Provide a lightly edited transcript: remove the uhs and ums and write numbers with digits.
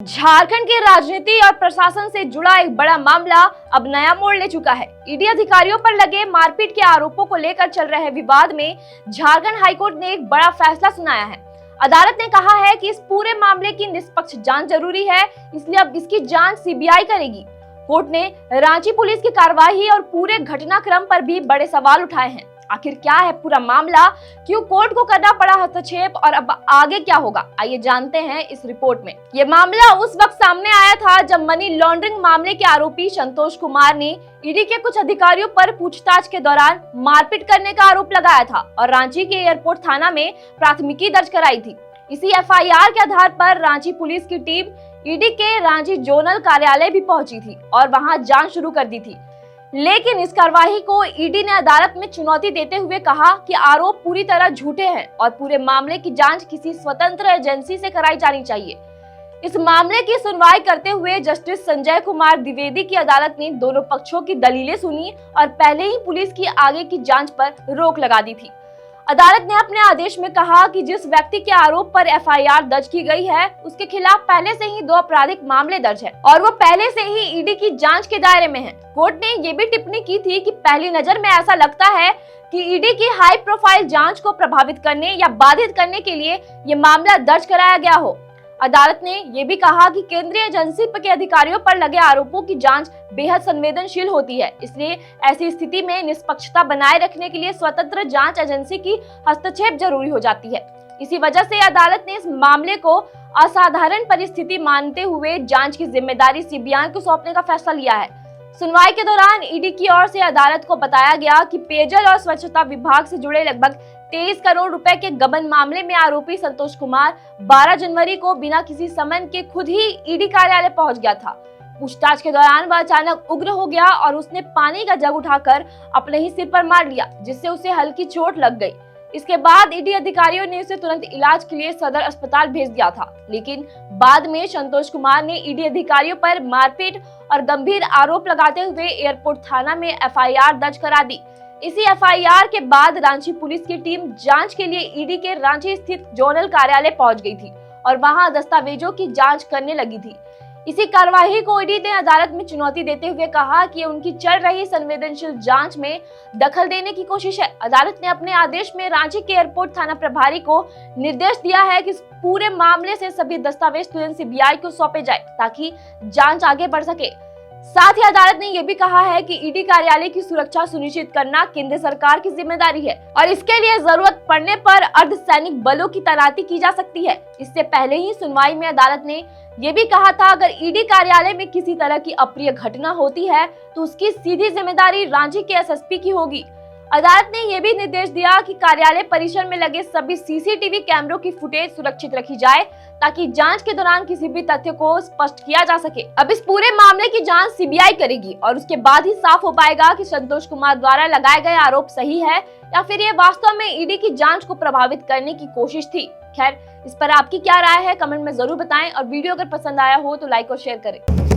झारखंड की राजनीति और प्रशासन से जुड़ा एक बड़ा मामला अब नया मोड़ ले चुका है। ईडी अधिकारियों पर लगे मारपीट के आरोपों को लेकर चल रहे विवाद में झारखंड हाईकोर्ट ने एक बड़ा फैसला सुनाया है। अदालत ने कहा है कि इस पूरे मामले की निष्पक्ष जांच जरूरी है, इसलिए अब इसकी जांच सीबीआई करेगी। कोर्ट ने रांची पुलिस की कार्रवाई और पूरे घटनाक्रम पर भी बड़े सवाल उठाए हैं। आखिर क्या है पूरा मामला, क्यों कोर्ट को करना पड़ा हस्तक्षेप और अब आगे क्या होगा, आइए जानते हैं इस रिपोर्ट में। ये मामला उस वक्त सामने आया था जब मनी लॉन्ड्रिंग मामले के आरोपी संतोष कुमार ने ईडी के कुछ अधिकारियों पर पूछताछ के दौरान मारपीट करने का आरोप लगाया था और रांची के एयरपोर्ट थाना में प्राथमिकी दर्ज कराई थी। इसी एफआईआर के आधार पर रांची पुलिस की टीम ईडी के रांची जोनल कार्यालय भी पहुंची थी और वहां जांच शुरू कर दी थी। लेकिन इस कार्रवाई को ईडी ने अदालत में चुनौती देते हुए कहा कि आरोप पूरी तरह झूठे हैं और पूरे मामले की जांच किसी स्वतंत्र एजेंसी से कराई जानी चाहिए। इस मामले की सुनवाई करते हुए जस्टिस संजय कुमार द्विवेदी की अदालत ने दोनों पक्षों की दलीलें सुनी और पहले ही पुलिस की आगे की जांच पर रोक लगा दी थी। अदालत ने अपने आदेश में कहा कि जिस व्यक्ति के आरोप पर एफआईआर दर्ज की गई है उसके खिलाफ पहले से ही 2 आपराधिक मामले दर्ज है और वो पहले से ही ईडी की जांच के दायरे में है। कोर्ट ने ये भी टिप्पणी की थी कि पहली नजर में ऐसा लगता है कि ईडी की हाई प्रोफाइल जांच को प्रभावित करने या बाधित करने के लिए ये मामला दर्ज कराया गया हो। अदालत ने ये भी कहा कि केंद्रीय एजेंसी के अधिकारियों पर लगे आरोपों की जांच बेहद संवेदनशील होती है, इसलिए ऐसी स्थिति में निष्पक्षता बनाए रखने के लिए स्वतंत्र जांच एजेंसी की हस्तक्षेप जरूरी हो जाती है। इसी वजह से अदालत ने इस मामले को असाधारण परिस्थिति मानते हुए जांच की जिम्मेदारी सीबीआई को सौंपने का फैसला लिया है। सुनवाई के दौरान ईडी की ओर से अदालत को बताया गया कि पेयजल और स्वच्छता विभाग से जुड़े लगभग 23 करोड़ रुपए के गबन मामले में आरोपी संतोष कुमार 12 जनवरी को बिना किसी समन के खुद ही ईडी कार्यालय पहुंच गया था। पूछताछ के दौरान वह अचानक उग्र हो गया और उसने पानी का जग उठाकर अपने ही सिर पर मार लिया, जिससे उसे हल्की चोट लग गई। इसके बाद ईडी अधिकारियों ने उसे तुरंत इलाज के लिए सदर अस्पताल भेज दिया था, लेकिन बाद में संतोष कुमार ने ईडी अधिकारियों पर मारपीट और गंभीर आरोप लगाते हुए एयरपोर्ट थाना में एफआईआर दर्ज करा दी। इसी एफआईआर के बाद रांची पुलिस की टीम जांच के लिए ईडी के रांची स्थित जोनल कार्यालय पहुंच गई थी और वहां दस्तावेजों की जांच करने लगी थी। इसी कार्यवाही को ईडी ने अदालत में चुनौती देते हुए कहा कि उनकी चल रही संवेदनशील जांच में दखल देने की कोशिश है। अदालत ने अपने आदेश में रांची के एयरपोर्ट थाना प्रभारी को निर्देश दिया है कि इस पूरे मामले से सभी दस्तावेज तुरंत सीबीआई को सौंपे जाए ताकि जांच आगे बढ़ सके। साथ ही अदालत ने यह भी कहा है कि ईडी कार्यालय की सुरक्षा सुनिश्चित करना केंद्र सरकार की जिम्मेदारी है और इसके लिए जरूरत पड़ने पर अर्धसैनिक बलों की तैनाती की जा सकती है। इससे पहले ही सुनवाई में अदालत ने यह भी कहा था अगर ईडी कार्यालय में किसी तरह की अप्रिय घटना होती है तो उसकी सीधी जिम्मेदारी रांची के एसएसपी की होगी। अदालत ने यह भी निर्देश दिया कि कार्यालय परिसर में लगे सभी सीसीटीवी कैमरों की फुटेज सुरक्षित रखी जाए ताकि जांच के दौरान किसी भी तथ्य को स्पष्ट किया जा सके। अब इस पूरे मामले की जांच सीबीआई करेगी और उसके बाद ही साफ हो पाएगा कि संतोष कुमार द्वारा लगाए गए आरोप सही है या फिर ये वास्तव में ईडी की जांच को प्रभावित करने की कोशिश थी। खैर, इस पर आपकी क्या राय है कमेंट में जरूर बताएं और वीडियो अगर पसंद आया हो तो लाइक और शेयर करें।